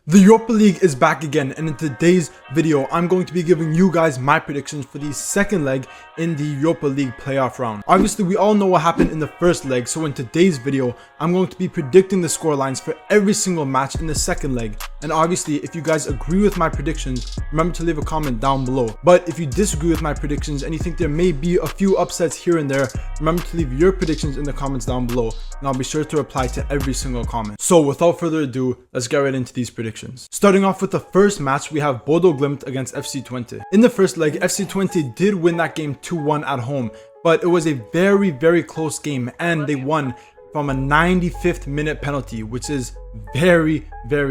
The Europa League is back again, and in today's video I'm going to be giving you guys my predictions for the second leg in the Europa League playoff round. Obviously we all know what happened in the first leg, so in today's video I'm going to be predicting the scorelines for every single match in the second leg. And obviously if you guys agree with my predictions, remember to leave a comment down below. But if you disagree with my predictions and you think there may be a few upsets here and there, remember to leave your predictions in the comments down below, and I'll be sure to reply to every single comment. So without further ado, let's get right into these predictions. Starting off with the first match, we have Bodo Glimt against FC Twente. In the first leg, FC Twente did win that game 2-1 at home, but it was a very close game and they won from a 95th minute penalty, which is very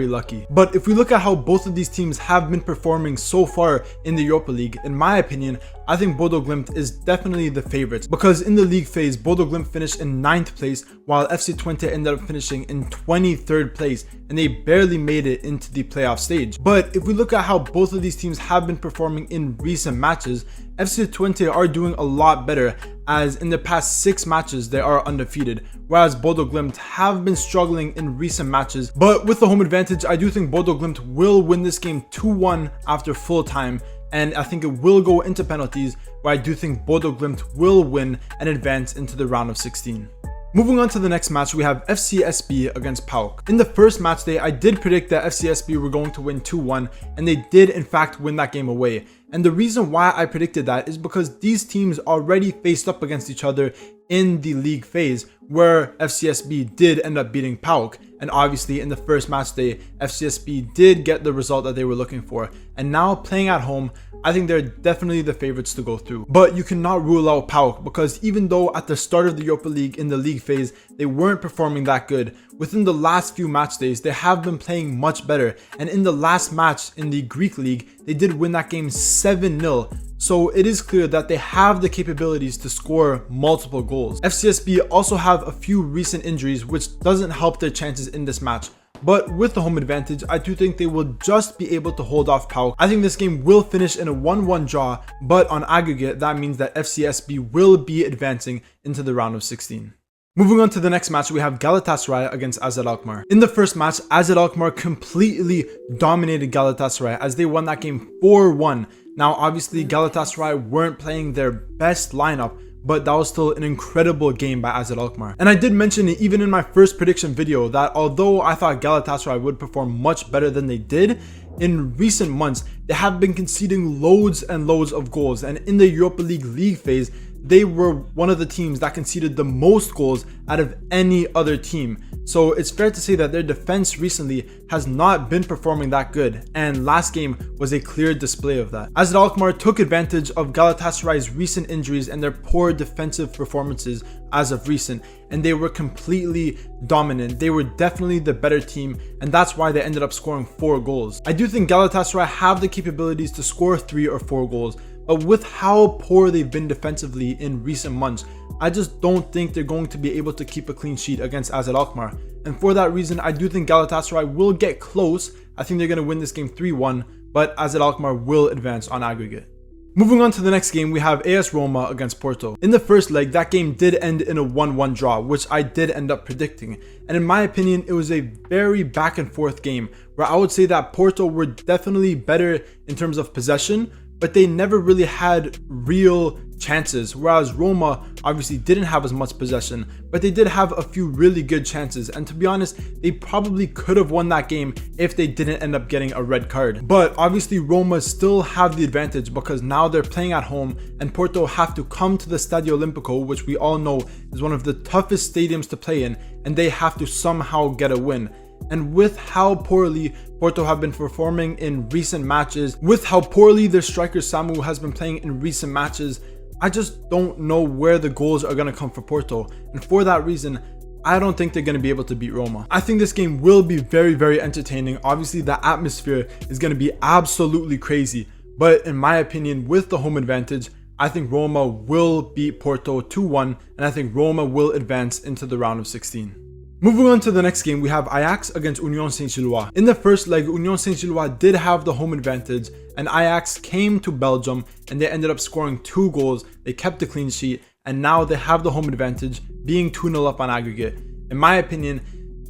lucky. But if we look at how both of these teams have been performing so far in the Europa League, in my opinion, I think Bodo Glimt is definitely the favorites, because in the league phase, Bodo Glimt finished in 9th place while FC Twente ended up finishing in 23rd place, and they barely made it into the playoff stage. But if we look at how both of these teams have been performing in recent matches, FC Twente are doing a lot better, as in the past 6 matches they are undefeated, whereas Bodo Glimt have been struggling in recent matches. But with the home advantage, I do think Bodo Glimt will win this game 2-1 after full time, and I think it will go into penalties, where I do think Bodo Glimt will win and advance into the round of 16. Moving on to the next match, we have FCSB against PAOK. In the first match day, I did predict that FCSB were going to win 2-1, and they did in fact win that game away. And the reason why I predicted that is because these teams already faced up against each other in the league phase, where FCSB did end up beating PAOK. And obviously in the first match day, FCSB did get the result that they were looking for. And now playing at home, I think they're definitely the favorites to go through. But you cannot rule out PAOK, because even though at the start of the Europa League in the league phase, they weren't performing that good, within the last few match days, they have been playing much better. And in the last match in the Greek league, they did win that game 7-0. So it is clear that they have the capabilities to score multiple goals. FCSB also have a few recent injuries, which doesn't help their chances in this match. But with the home advantage, I do think they will just be able to hold off PAOK. I think this game will finish in a 1-1 draw, but on aggregate, that means that FCSB will be advancing into the round of 16. Moving on to the next match, we have Galatasaray against AZ Alkmaar. In the first match, AZ Alkmaar completely dominated Galatasaray as they won that game 4-1. Now obviously Galatasaray weren't playing their best lineup, but that was still an incredible game by AZ Alkmaar. And I did mention it even in my first prediction video that although I thought Galatasaray would perform much better than they did, in recent months they have been conceding loads and loads of goals, and in the Europa League phase they were one of the teams that conceded the most goals out of any other team. So it's fair to say that their defense recently has not been performing that good, and last game was a clear display of that. AZ Alkmaar took advantage of Galatasaray's recent injuries and their poor defensive performances as of recent, and they were completely dominant. They were definitely the better team, and that's why they ended up scoring 4 goals. I do think Galatasaray have the capabilities to score 3 or 4 goals, but with how poor they've been defensively in recent months, I just don't think they're going to be able to keep a clean sheet against AZ Alkmaar. And for that reason, I do think Galatasaray will get close. I think they're going to win this game 3-1, but AZ Alkmaar will advance on aggregate. Moving on to the next game, we have AS Roma against Porto. In the first leg, that game did end in a 1-1 draw, which I did end up predicting. And in my opinion, it was a very back and forth game, where I would say that Porto were definitely better in terms of possession, but they never really had real chances, whereas Roma obviously didn't have as much possession, but they did have a few really good chances. And to be honest, they probably could have won that game if they didn't end up getting a red card. But obviously Roma still have the advantage, because now they're playing at home and Porto have to come to the Stadio Olimpico, which we all know is one of the toughest stadiums to play in, and they have to somehow get a win. And with how poorly Porto have been performing in recent matches, with how poorly their striker Samu has been playing in recent matches, I just don't know where the goals are going to come for Porto. And for that reason, I don't think they're going to be able to beat Roma. I think this game will be very entertaining. Obviously, the atmosphere is going to be absolutely crazy. But in my opinion, with the home advantage, I think Roma will beat Porto 2-1, and I think Roma will advance into the round of 16. Moving on to the next game, we have Ajax against Union Saint-Gilloise. In the first leg, Union Saint-Gilloise did have the home advantage, and Ajax came to Belgium and they ended up scoring 2 goals. They kept the clean sheet, and now they have the home advantage, being 2-0 up on aggregate. In my opinion,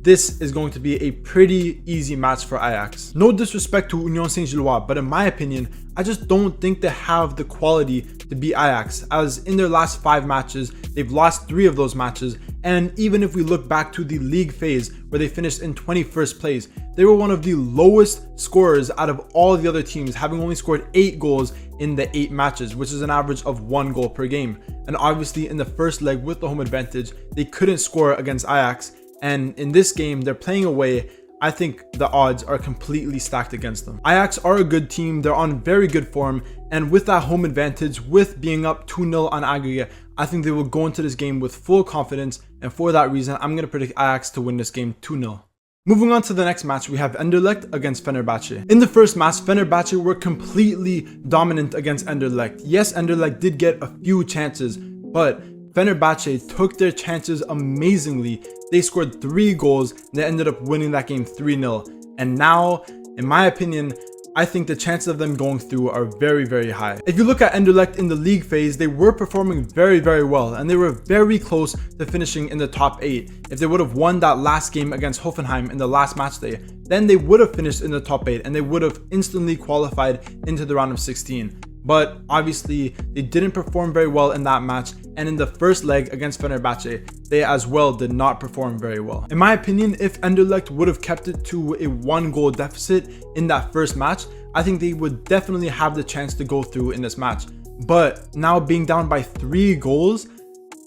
this is going to be a pretty easy match for Ajax. No disrespect to Union Saint-Gilloise, but in my opinion, I just don't think they have the quality to beat Ajax, as in their last 5 matches, they've lost 3 of those matches, and even if we look back to the league phase where they finished in 21st place, they were one of the lowest scorers out of all the other teams, having only scored 8 goals in the 8 matches, which is an average of 1 goal per game. And obviously in the first leg with the home advantage, they couldn't score against Ajax, and in this game, they're playing away. I think the odds are completely stacked against them. Ajax are a good team, they're on very good form, and with that home advantage, with being up 2-0 on aggregate, I think they will go into this game with full confidence, and for that reason, I'm going to predict Ajax to win this game 2-0. Moving on to the next match, we have Anderlecht against Fenerbahce. In the first match, Fenerbahce were completely dominant against Anderlecht. Yes, Anderlecht did get a few chances, but Fenerbahce took their chances amazingly. They scored 3 goals and they ended up winning that game 3-0. And now, in my opinion, I think the chances of them going through are very, very high. If you look at Anderlecht in the league phase, they were performing very, very well, and they were very close to finishing in the top 8. If they would have won that last game against Hoffenheim in the last match day, then they would have finished in the top 8 and they would have instantly qualified into the round of 16. But obviously, they didn't perform very well in that match, and in the first leg against Fenerbahce, they as well did not perform very well. In my opinion, if Anderlecht would have kept it to a 1-goal deficit in that first match, I think they would definitely have the chance to go through in this match. But now being down by 3 goals,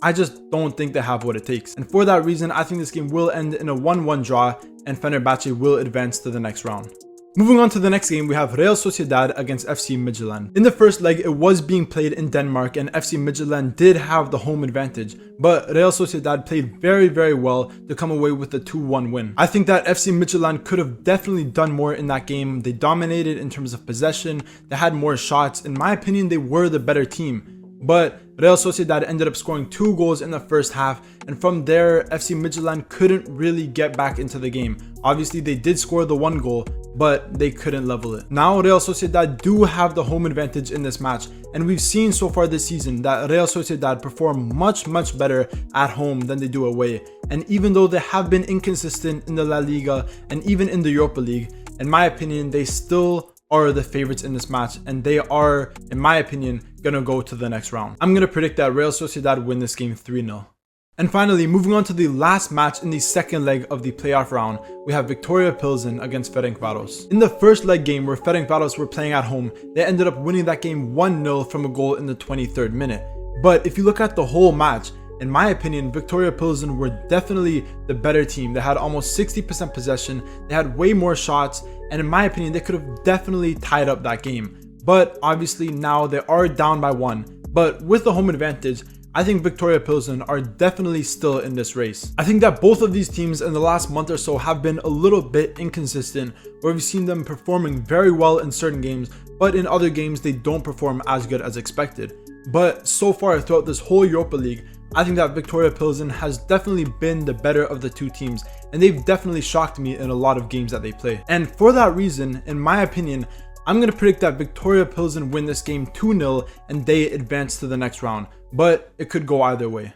I just don't think they have what it takes. And for that reason, I think this game will end in a 1-1 draw, and Fenerbahce will advance to the next round. Moving on to the next game, we have Real Sociedad against FC Midtjylland. In the first leg, it was being played in Denmark and FC Midtjylland did have the home advantage, but Real Sociedad played very, very well to come away with a 2-1 win. I think that FC Midtjylland could have definitely done more in that game. They dominated in terms of possession, they had more shots. In my opinion, they were the better team. But Real Sociedad ended up scoring 2 goals in the first half, and from there, FC Midtjylland couldn't really get back into the game. Obviously, they did score the 1 goal, but they couldn't level it. Now, Real Sociedad do have the home advantage in this match, and we've seen so far this season that Real Sociedad perform much better at home than they do away. And even though they have been inconsistent in the La Liga and even in the Europa League, in my opinion, they still are the favorites in this match, and they are, in my opinion, gonna go to the next round. I'm gonna predict that Real Sociedad win this game 3-0. And finally, moving on to the last match in the second leg of the playoff round, we have Victoria Pilsen against Ferencváros. In the first leg game where Ferencváros were playing at home, they ended up winning that game 1-0 from a goal in the 23rd minute. But if you look at the whole match, in my opinion, Victoria Pilsen were definitely the better team. They had almost 60% possession, they had way more shots, and in my opinion, they could have definitely tied up that game. But obviously now they are down by 1. But with the home advantage, I think Victoria Pilsen are definitely still in this race. I think that both of these teams in the last month or so have been a little bit inconsistent, where we've seen them performing very well in certain games, but in other games they don't perform as good as expected. But so far throughout this whole Europa League, I think that Victoria Pilsen has definitely been the better of the 2 teams, and they've definitely shocked me in a lot of games that they play. And for that reason, in my opinion, I'm going to predict that Victoria Pilsen win this game 2-0 and they advance to the next round, but it could go either way.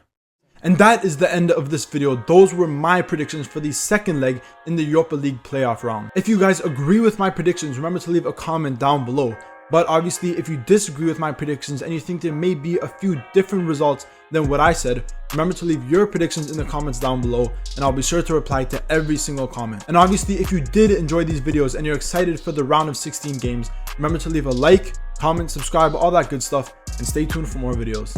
And that is the end of this video. Those were my predictions for the second leg in the Europa League playoff round. If you guys agree with my predictions, remember to leave a comment down below. But obviously, if you disagree with my predictions and you think there may be a few different results than what I said, remember to leave your predictions in the comments down below, and I'll be sure to reply to every single comment. And obviously, if you did enjoy these videos and you're excited for the round of 16 games, remember to leave a like, comment, subscribe, all that good stuff, and stay tuned for more videos.